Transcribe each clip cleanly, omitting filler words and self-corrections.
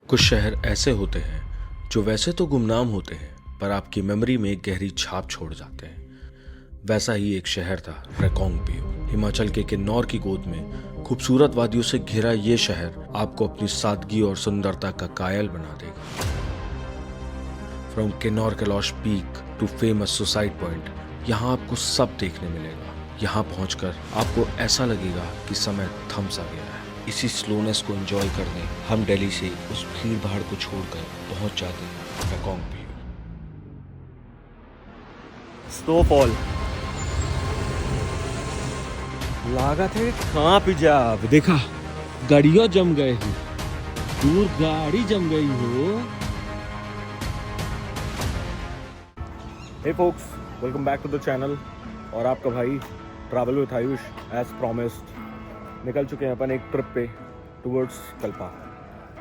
कुछ शहर ऐसे होते हैं जो वैसे तो गुमनाम होते हैं पर आपकी मेमोरी में एक गहरी छाप छोड़ जाते हैं। वैसा ही एक शहर था रिकांगपिओ। हिमाचल के किन्नौर की गोद में खूबसूरत वादियों से घिरा ये शहर आपको अपनी सादगी और सुंदरता का कायल बना देगा। From Kinnaur Kailash peak to famous suicide point, यहाँ आपको सब देखने मिलेगा। यहाँ पहुंचकर आपको ऐसा लगेगा कि समय थम सा गया है। इसी स्लोनेस को एंजॉय करने हम दिल्ली से उस भीड़ भाड़ को छोड़कर पहुंच जाते हैं रिकांगपिओ। स्नोफॉल लागत है कहाँ पे जा। देखा, गाड़ियां जम गए हैं, दूर गाड़ी जम गई हो। Hey folks, welcome back to the channel. और आपका भाई travel with Ayush as promised निकल चुके हैं अपन एक ट्रिप पे टूवर्ड्स कल्पा।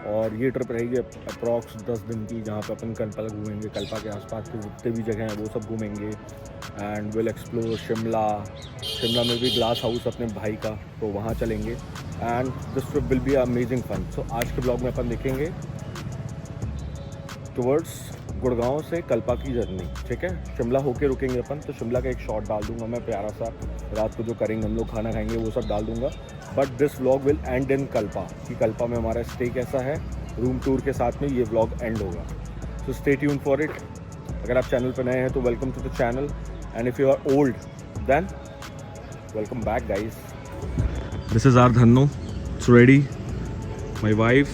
और ये ट्रिप रहेगी अप्रॉक्स 10 दिन की, जहाँ पे अपन कल्पा घूमेंगे, कल्पा के आसपास के जितने भी जगह हैं वो सब घूमेंगे। एंड विल एक्सप्लोर शिमला में भी ग्लास हाउस अपने भाई का, तो वहाँ चलेंगे। And this trip will be amazing fun. So आज के ब्लॉग में अपन देखेंगे टूवर्ड्स गुड़गांव से कल्पा की जर्नी। ठीक है, शिमला होके रुकेंगे अपन, तो शिमला का एक शॉट डाल दूंगा मैं प्यारा सा। रात को जो करेंगे हम लोग, खाना खाएंगे, वो सब डाल दूंगा। But this vlog will and in Kalpa, कि कल्पा में हमारा स्टे कैसा है, रूम टूर के साथ में ये व्लॉग एंड होगा। So stay tune for it. अगर आप चैनल पर नए हैं तो welcome to the channel, and if you are old then welcome back guys. This is our Dhanno, it's ready, my wife,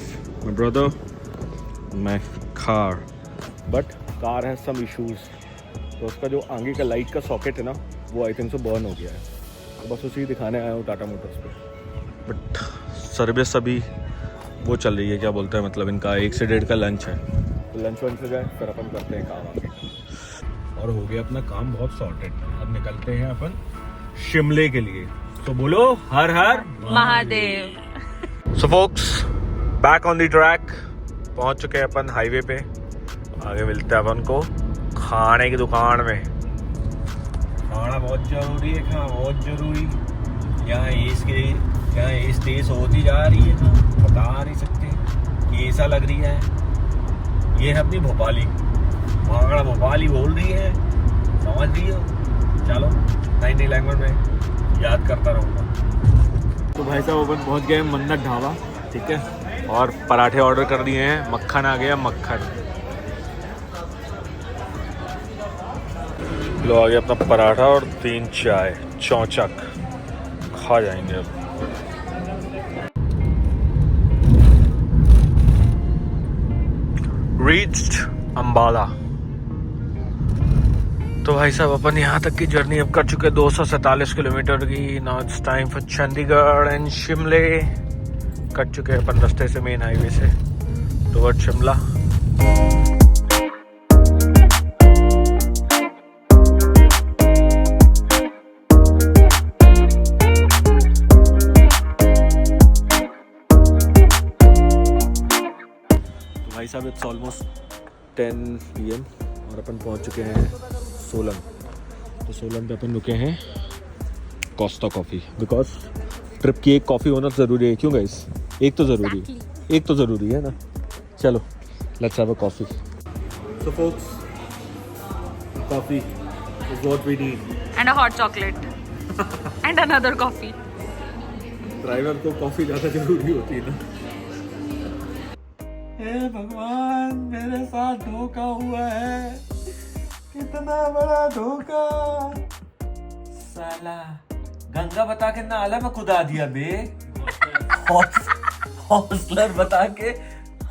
my brother, my car. But car has some issues, तो उसका जो आगे का लाइट का सॉकेट है ना, वो I think से बर्न हो गया है। तो बस उसी दिखाने आया हूँ टाटा मोटर्स पे। बट सर्विस अभी वो चल रही है, क्या बोलते हैं, मतलब इनका 1 से 1.5 का लंच है, तो लंच वंच हो जाए फिर अपन करते हैं काम आगे। और हो गया अपना काम बहुत सॉर्टेड। अब निकलते हैं अपन शिमले के लिए। तो बोलो हर हर Mahadev. So folks, back on the track, पहुंच चुके हैं अपन हाईवे पे। आगे मिलते हैं अपन को खाने की दुकान में। खाना बहुत जरूरी है, खाना बहुत जरूरी। यहाँ एज तेज होती जा रही है, तो बता नहीं सकते कि ऐसा लग रही है। ये है अपनी भोपाली, भांगड़ा भोपाली बोल रही है, समझ रही हो। चलो नई नई लैंग्वेज में याद करता रहूँगा। तो भाई साहब अपन पहुँच गए मन्नत ढाबा। ठीक है, और पराठे ऑर्डर कर दिए हैं। मक्खन आ गया, मक्खन लो आ गया अपना पराठा और 3 चाय, चौचक खा जाएंगे अब। रीच्ड अंबाला। तो भाई साहब अपन यहाँ तक की जर्नी अब कर चुके 247 किलोमीटर की। Now it's time for Chandigarh and शिमले। कट चुके हैं अपन रास्ते से, मेन हाईवे से टुवर्ड शिमला। भाई साहब इट्स ऑलमोस्ट 10 PM और अपन पहुंच चुके हैं सोलन। तो सोलन पे अपन रुके हैं कोस्टा कॉफ़ी, बिकॉज ट्रिप की एक कॉफ़ी होना ज़रूरी है। क्यों गाइस, एक तो ज़रूरी है ना। चलो let's have a coffee. So folks, coffee is what we need and a hot chocolate and another coffee. Driver को कॉफ़ी ज़्यादा ज़रूरी होती है ना। हे भगवान, मेरे साथ धोखा हुआ है, कितना बड़ा धोखा। साला गंगा बता के ना आला में खुदा दिया बे। हॉस्टलर बता के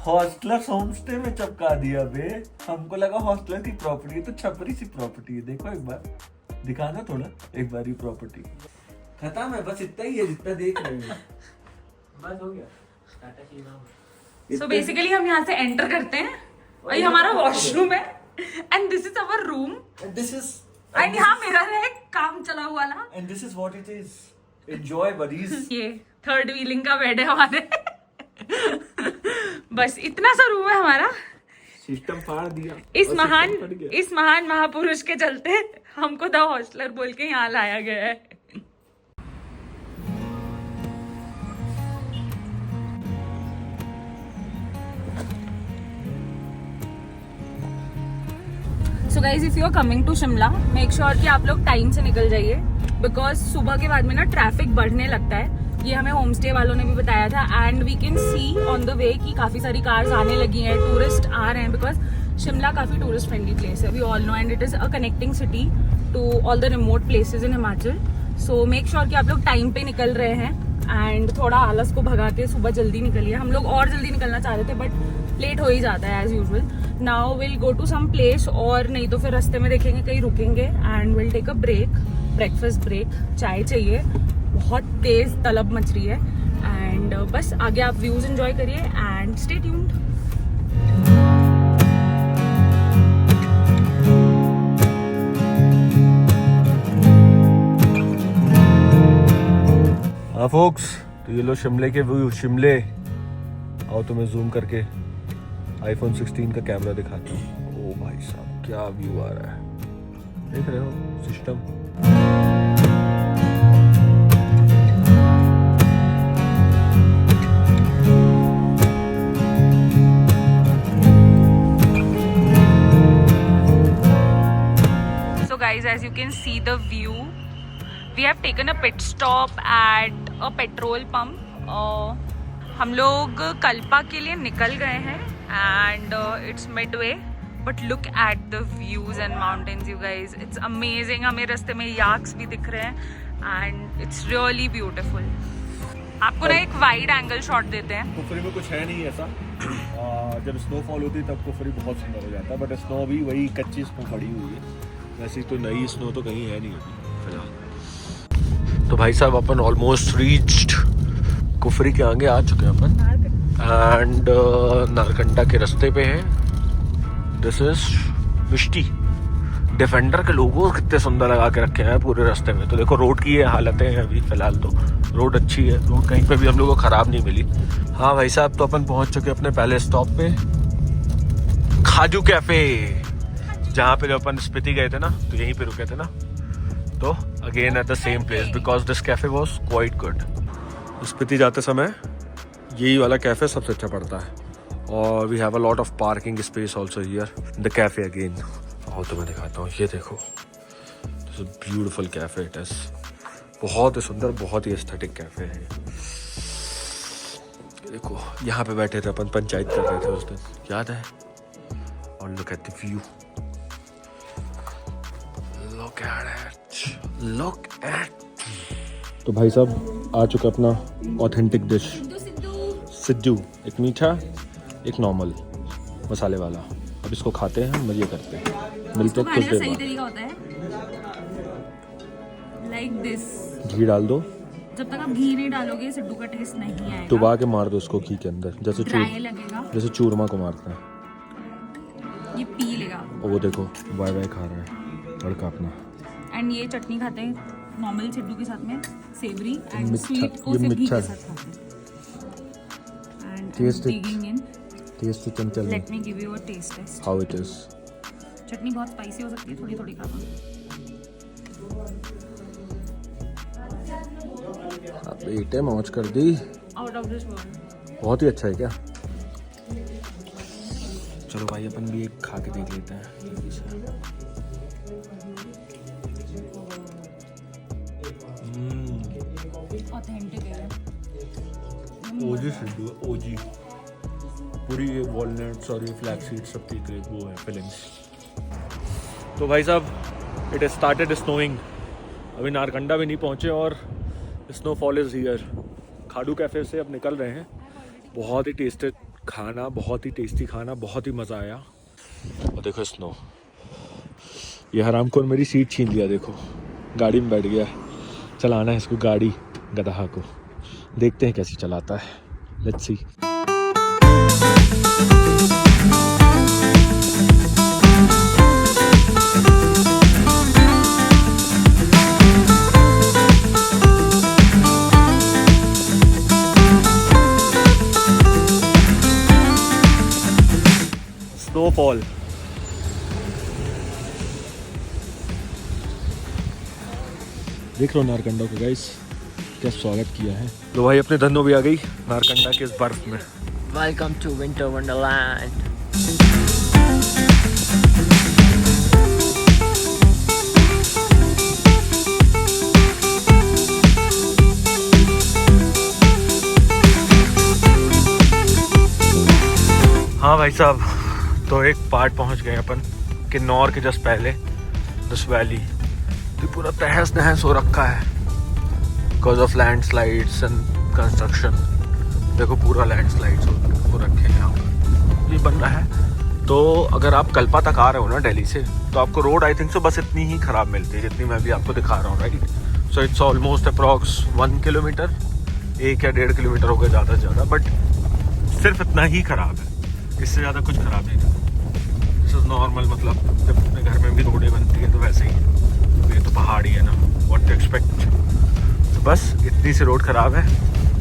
हॉस्टलर होमस्टे में चपका दिया बे। हमको लगा हॉस्टलर की प्रॉपर्टी है, तो छपरी सी प्रॉपर्टी है। देखो एक बार दिखाना थोड़ा, एक बार ही प्रॉपर्टी खत्म है। बस इतना ही है जितना देख रहे हैं, बस हो गया। सो बेसिकली हम यहाँ से एंटर करते हैं और ये हमारा वॉशरूम है, and this is our room, and यहाँ मिरर है काम चला हुआ ना, and this is what it is. Enjoy buddies. ये थर्ड व्हीलिंग का बेड है हमारे। बस इतना सा रूम है हमारा। सिस्टम फाड़ दिया। इस महान महापुरुष के चलते हमको द हॉस्टलर बोल के यहाँ लाया गया है। So guys if you are coming to Shimla make sure कि आप लोग टाइम से निकल जाइए, बिकॉज सुबह के बाद में ना ट्रैफिक बढ़ने लगता है। ये हमें होम स्टे वालों ने भी बताया था and we can see on the way कि काफी सारी कार्स आने लगी हैं, टूरिस्ट आ रहे हैं, बिकॉज शिमला काफी टूरिस्ट फ्रेंडली प्लेस है, we all know, and it is a connecting city to all the remote places in Himachal. So make sure कि आप लोग टाइम पे निकल रहे हैं एंड थोड़ा आलस को भगाते सुबह जल्दी निकलिए। हम लोग और जल्दी निकलना चाह रहे थे बट लेट हो ही जाता है as usual. Now will go to some place, और नहीं तो फिर रास्ते में देखेंगे कहीं रुकेंगे and will take a break, breakfast break. चाय चाहिए, बहुत तेज तलब मच रही है एंड बस आगे आप व्यूज एंजॉय करिए एंड स्टे ट्यून्ड। हाँ फोक्स, तो ये लो शिमले के व्यू। शिमले आओ तुम्हें जूम करके iPhone 16 का कैमरा दिखाता हूँ। ओ भाई साहब क्या व्यू आ रहा है, देख रहे हो system. So guys, as you can see the view, we have taken a pit stop at a petrol pump. हम लोग कल्पा के लिए निकल गए हैं and it's midway, but look at the views and mountains you guys, it's amazing. हमें रास्ते में याक्स भी दिख रहे हैं and it's really beautiful. आपको ना एक वाइड एंगल शॉट देते हैं। कुफरी में कुछ है नहीं ऐसा, जब स्नोफॉल होती है तब कुफरी बहुत सुंदर हो जाता है, बट स्नो भी वही कच्ची स्नो पड़ी हुई है, वैसे तो नई स्नो तो कहीं है नहीं अभी फिलहाल। तो भाई साहब अपन ऑलमोस्ट रीच्ड, कुफरी के आगे आ चुके हैं अपन एंड नारकंडा के रास्ते पे हैं। This is Mishti. डिफेंडर के लोगों कितने सुंदर लगा के रखे हैं पूरे रास्ते में। तो देखो रोड की ये हालतें हैं अभी फिलहाल, तो रोड अच्छी है, रोड कहीं पे भी हम लोगों को ख़राब नहीं मिली। हाँ भाई साहब, तो अपन पहुंच चुके अपने पहले स्टॉप पे, खाजू कैफ़े, जहाँ पे अपन स्पीति गए थे ना, तो यहीं पे रुके थे ना। तो again at the same place because this cafe was quite good. Spiti जाते समय यही वाला कैफ़े सबसे अच्छा पड़ता है, और we have a lot of parking space also here. The cafe again, और तो मैं दिखाता हूँ, ये देखो, this is beautiful cafe it is. बहुत ही सुंदर, बहुत ही एस्थेटिक कैफ़े है। देखो यहाँ पे बैठे थे अपन, पंचायत कर रहे थे उस दिन, याद है। और look at the view, look at. तो भाई साहब आ चुका अपना ऑथेंटिक डिश सिद्धू, एक मीठा एक नॉर्मल मसाले वाला। अब इसको खाते हैं, मजे करते हैं, मिलते हैं कुछ देर बाद। तरीका होता है लाइक दिस, घी डाल दो। जब तक आप घी नहीं डालोगे सिड्डू का टेस्ट नहीं आएगा। डुबा के मार दो उसको घी के अंदर, जैसे चूरमा को मारते हैं। ये पी लेगा। वो देखो वाई वाई खा रहा है लड़का अपना। एंड ये चटनी खाते हैं नॉर्मल सिड्डू के साथ में, सेवरी एंड मिठा, स्वीट को ये सिर्फ घी मिठा के है। साथ खाते हैं। And Taste it. digging in, taste चंचल में, let me give you a taste test. How it is. चटनी बहुत स्पाइसी हो सकती है, थोड़ी थोड़ी खाना। अब बेटे मौज कर दी, आउट ऑफ दिस वर्ल्ड। बहुत ही अच्छा है क्या। चलो भाई अपन भी एक खा के देख लेते हैं जल्दी से। ऑथेंटिक है। ओजी सिद्धू है, ओजी। पूरी ये वॉलनट्स और ये फ्लैक्स सीड सब की वो है फिलिंग्स। तो भाई साहब इट स्टार्टेड स्नोइंग, अभी नारकंडा भी नहीं पहुँचे और स्नोफॉल इज़ हियर। खाडू कैफ़े से अब निकल रहे हैं। बहुत ही टेस्टी खाना, बहुत ही टेस्टी खाना, बहुत ही मज़ा आया। और देखो स्नो, ये हरामखोर मेरी सीट छीन लिया, देखो गाड़ी में बैठ गया। चलाना है इसको गाड़ी, गधा को, देखते हैं कैसे चलाता है, लेट्स सी। स्नोफॉल, देख लो नारकंडा को गाइस, क्या स्वागत किया है। तो भाई अपने धन्नो भी आ गई नारकंडा के इस बर्फ में। Welcome to Winter Wonderland. हाँ भाई साहब, तो एक पार्ट पहुंच गए अपन किन्नौर के जस्ट पहले। दिस वैली तो पूरा तहस नहस हो रखा है because of land slides and construction. देखो पूरा लैंड स्लाइड्स हो रखे हैं यहाँ पर, ये बन रहा है। तो अगर आप कल्पा तक आ रहे हो ना दिल्ली से, तो आपको रोड आई थिंक सो बस इतनी ही ख़राब मिलती है जितनी मैं भी आपको दिखा रहा हूँ, right. So it's almost approx 1 kilometre, 1 या 1.5 किलोमीटर हो गया ज़्यादा से ज़्यादा, बट सिर्फ इतना ही ख़राब है, इससे ज़्यादा कुछ ख़राब नहीं था। दिस इज़ नॉर्मल, मतलब जब अपने घर में भी रोडें बनती हैं तो वैसे ही है। ये तो पहाड़ी है ना, व्हाट टू एक्सपेक्ट। तो बस इतनी सी रोड ख़राब है,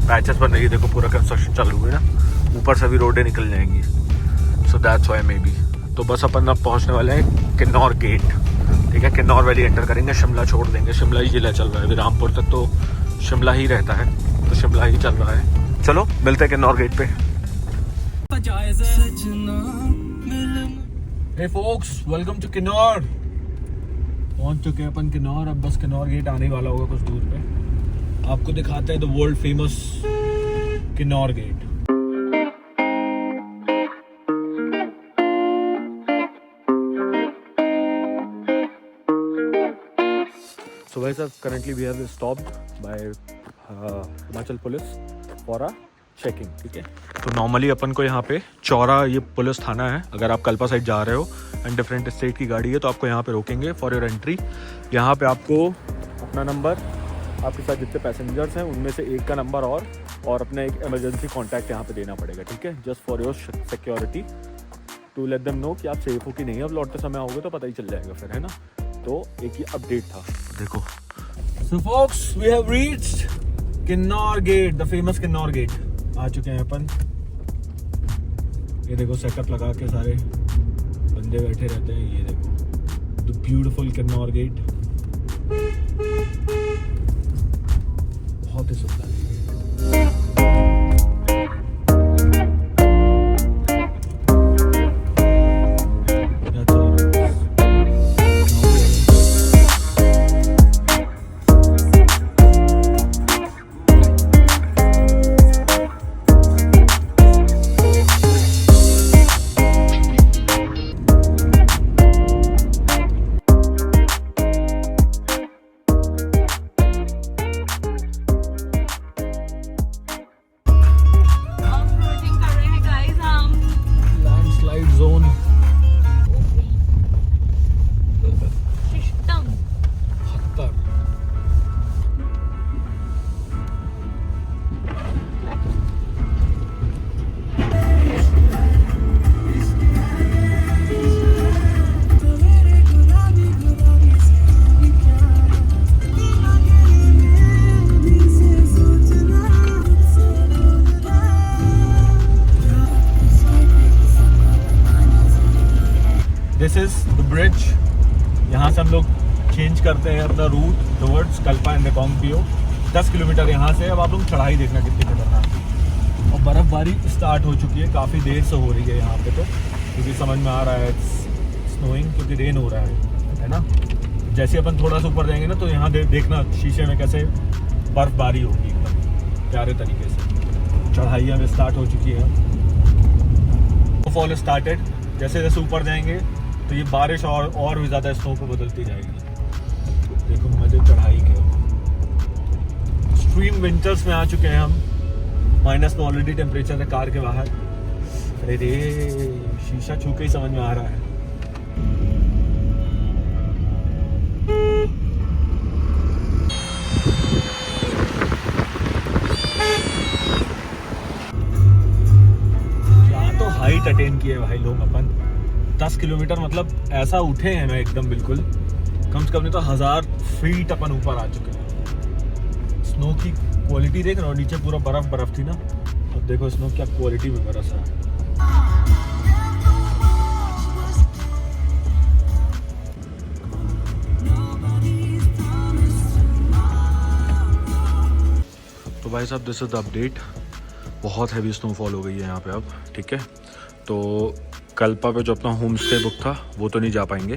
पैचेस बन रही है, देखो पूरा कंस्ट्रक्शन चालू है ना, ऊपर से भी रोडें निकल जाएंगी। So that's why may be. तो बस अपन अब पहुंचने वाले हैं किन्नौर गेट, ठीक है। किन्नौर वैली एंटर करेंगे, शिमला छोड़ देंगे। शिमला ही जिला चल रहा है, अभी रामपुर तक तो शिमला ही रहता है, तो शिमला ही चल रहा है। चलो मिलते हैं किन्नौर गेट पे। हे फोक्स, वेलकम टू किन्नौर। पहुंच चुके हैं अपन किन्नौर। अब बस किन्नौर गेट आने वाला होगा कुछ दूर पे, आपको दिखाते हैं the world famous Kinnaur gate. So guys, currently we have stopped by Himachal police for checking, ठीक है। तो नॉर्मली अपन को यहाँ पे चौरा ये पुलिस थाना है। अगर आप कल्पा साइड जा रहे हो एंड डिफरेंट स्टेट की गाड़ी है तो आपको यहाँ पे रोकेंगे फॉर योर एंट्री। यहाँ पे आपको अपना नंबर, आपके साथ जितने पैसेंजर्स हैं उनमें से एक का नंबर और अपना एक इमरजेंसी कॉन्टैक्ट यहाँ पे देना पड़ेगा, ठीक है, just for your security, to let them know कि आप सेफ हो कि नहीं। अब लौटते समय आओगे तो पता ही चल जाएगा फिर, है ना। तो एक ही अपडेट था, देखो। So folks, we have reached Kinnaur gate, the famous Kinnaur gate. आ चुके हैं अपन। ये देखो सेटअप लगा के सारे बंदे बैठे रहते हैं। ये देखो द ब्यूटीफुल किन्नौर गेट, बहुत ही सुंदर है। This is the bridge. यहाँ से हम लोग चेंज करते हैं अपना route towards Kalpa and Reckong Peo. 10 kilometre यहाँ से। अब आप लोग चढ़ाई देखना कितनी खतरनाक है। और बर्फ़बारी स्टार्ट हो चुकी है, काफ़ी देर से हो रही है यहाँ पे, तो क्योंकि समझ में आ रहा है स्नोइंग, क्योंकि रेन हो रहा है ना। जैसे अपन थोड़ा सा ऊपर जाएंगे ना, तो यहाँ देखना शीशे में कैसे बर्फ़बारी होगी एकदम प्यारे तरीके से। चढ़ाइयाँ भी स्टार्ट हो चुकी है, फॉल स्टार्टेड। जैसे जैसे ऊपर जाएंगे तो ये बारिश और भी ज़्यादा स्नो को बदलती जाएगी। देखो मजे चढ़ाई के। एक्सट्रीम विंटर्स में आ चुके हैं हम। माइनस में ऑलरेडी टेम्परेचर है कार के बाहर। अरे रे, शीशा छू के ही समझ में आ रहा है। क्या तो हाइट अटेन किए भाई लोग अपन। 10 किलोमीटर मतलब ऐसा उठे हैं ना एकदम बिल्कुल, कम से कम नहीं तो 1000 फीट अपन ऊपर आ चुके हैं। स्नो की क्वालिटी देख रहे हो, नीचे पूरा बर्फ थी ना, अब देखो स्नो क्या क्वालिटी में बरस रहा है। तो भाई साहब दिस इज द अपडेट। बहुत हैवी स्नोफॉल हो गई है यहाँ पे अब, ठीक है। तो कल्पा पे जो अपना होम स्टे बुक था वो तो नहीं जा पाएंगे,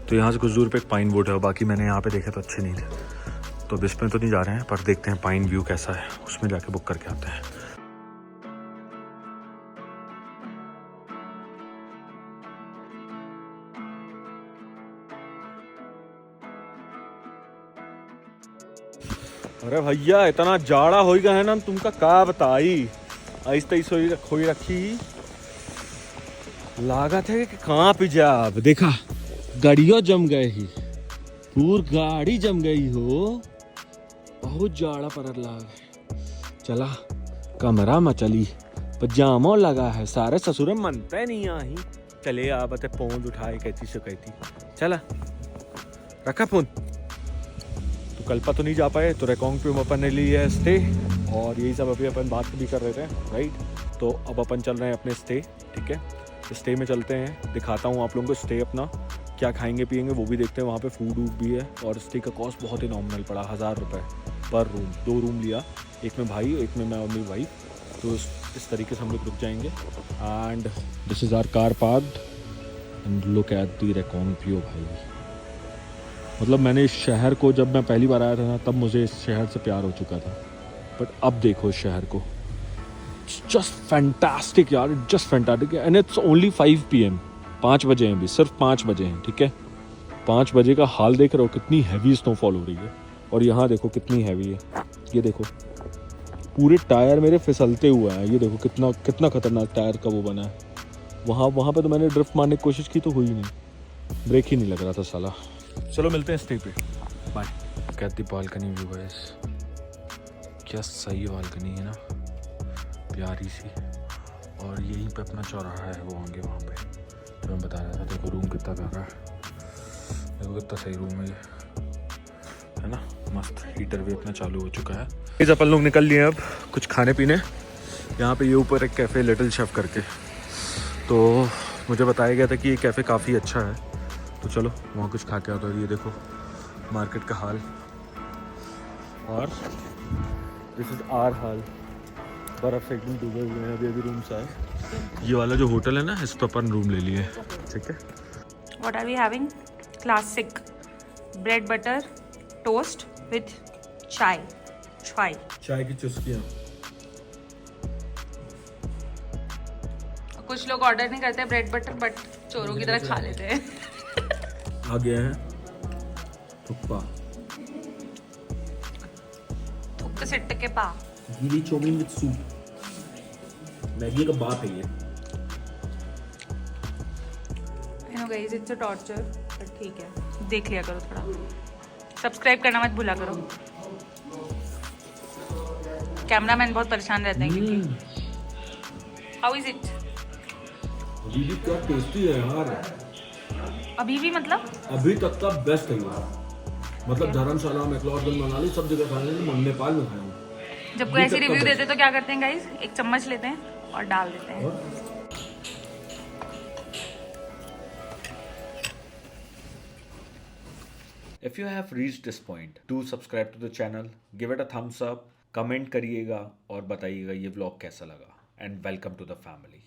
तो यहाँ से कुछ दूर पे एक पाइन वुड है। बाकी मैंने यहाँ पे देखे तो अच्छे नहीं थे, तो अब इसमें तो नहीं जा रहे हैं, पर देखते हैं पाइन व्यू कैसा है, उसमें जाके बुक करके आते हैं। अरे भैया इतना जाड़ा हो गया है ना तुमका का बताई। ऐसे ही खोई रखी लागत है कि कहाँ पे जा। अब देखा गाड़ियों जम गए ही, पूर गाड़ी जम गई हो, बहुत जाड़ा पर लाग। चला कमरा में चली, पजामा लगा है, सारे ससुर मनते नहीं आई। चले आबते पोंद उठाए कहती से कहती। चला रखा फोन। तो कल्पा तो नहीं जा पाए, तो रेकोंग पे अपन ने ली है स्टे, और यही सब अभी अपन बात भी कर रहे थे राइट। तो अब अपन चल रहे हैं अपने स्टे, ठीक है। स्टे में चलते हैं, दिखाता हूँ आप लोगों को स्टे अपना, क्या खाएंगे पिएंगे वो भी देखते हैं। वहाँ पे फूड वूड भी है, और स्टे का कॉस्ट बहुत ही नॉमिनल पड़ा, 1000 रुपये पर रूम। 2 रूम लिया, एक में भाई एक में मैं और मेरी वाइफ। तो इस तरीके से हम लोग रुक जाएंगे। And this is our car parked and look at the Reckong view. भाई मतलब मैंने इस शहर को, जब मैं पहली बार आया था ना, तब मुझे इस शहर से प्यार हो चुका था, बट अब देखो इस शहर को, जस्ट फैंटास्टिक यार, just fantastic. And it's only 5 PM, 5 बजे हैं अभी, सिर्फ 5 बजे हैं, ठीक है। 5 बजे का हाल देख रहे हो, कितनी हैवी स्नोफॉल हो रही है। और यहाँ देखो कितनी हैवी है, ये देखो पूरे टायर मेरे फिसलते हुए हैं। ये देखो कितना कितना खतरनाक टायर का वो बना है। वहाँ पे तो मैंने ड्रिफ्ट मारने की कोशिश की तो हुई नहीं, ब्रेक ही नहीं लग रहा था साला। चलो मिलते हैं स्टे पे, बाय। कहती बालकनी व्यू गाइस, क्या सही बालकनी है ना, प्यारी सी। और यहीं पे अपना चौराहा है, वो होंगे वहाँ पे तो मैं बता रहा था। देखो रूम कितना प्यारा है, देखो कितना सही रूम है ये, है ना, मस्त। हीटर भी अपना चालू हो चुका है। इस अपन लोग निकल लिए अब कुछ खाने पीने। यहाँ पे ये ऊपर एक कैफ़े लिटिल शेफ करके, तो मुझे बताया गया था कि ये कैफ़े काफ़ी अच्छा है, तो चलो वहाँ कुछ खा के आता है। ये देखो मार्केट का हाल, और दिस इज़ आवर हाल, बर्फ़ से एकदम डूबे हुए हैं। अभी रूम से आए। ये वाला जो होटल है ना, इस पर अपन रूम ले लिए, ठीक है। What are we having? Classic bread butter toast with chai. चाय की चुस्कियाँ। कुछ लोग ऑर्डर नहीं करते ब्रेड बटर, बट चोरों की तरह खा लेते हैं। आ गया है थुप्पा, थुक्क सिट्ट के पा। गिरी चौमिन विद सूप, मैगी का बाप है ये। You know guys, it's a torture, but ठीक है, देख लिया करो थोड़ा। सब्सक्राइब करना मत भूला करो। कैमरामैन बहुत परेशान रहते हैं क्योंकि। How is it? अभी भी क्या टेस्टी है यार। अभी भी मतलब अभी तक का बेस्ट है यार। मतलब धर्मशाला, मैक्लोडगंज, मनाली सब जगह खाए हैं, नेपाल में खाए हैं। जब कोई ऐसी रिव्यू देते तो क्या करते हैं गाइस, एक चम्मच लेते हैं और डाल देते हैं। If you have reached this point, do subscribe to the channel, give it a thumbs up, comment करिएगा और बताइएगा ये व्लॉग कैसा लगा, and welcome to the family.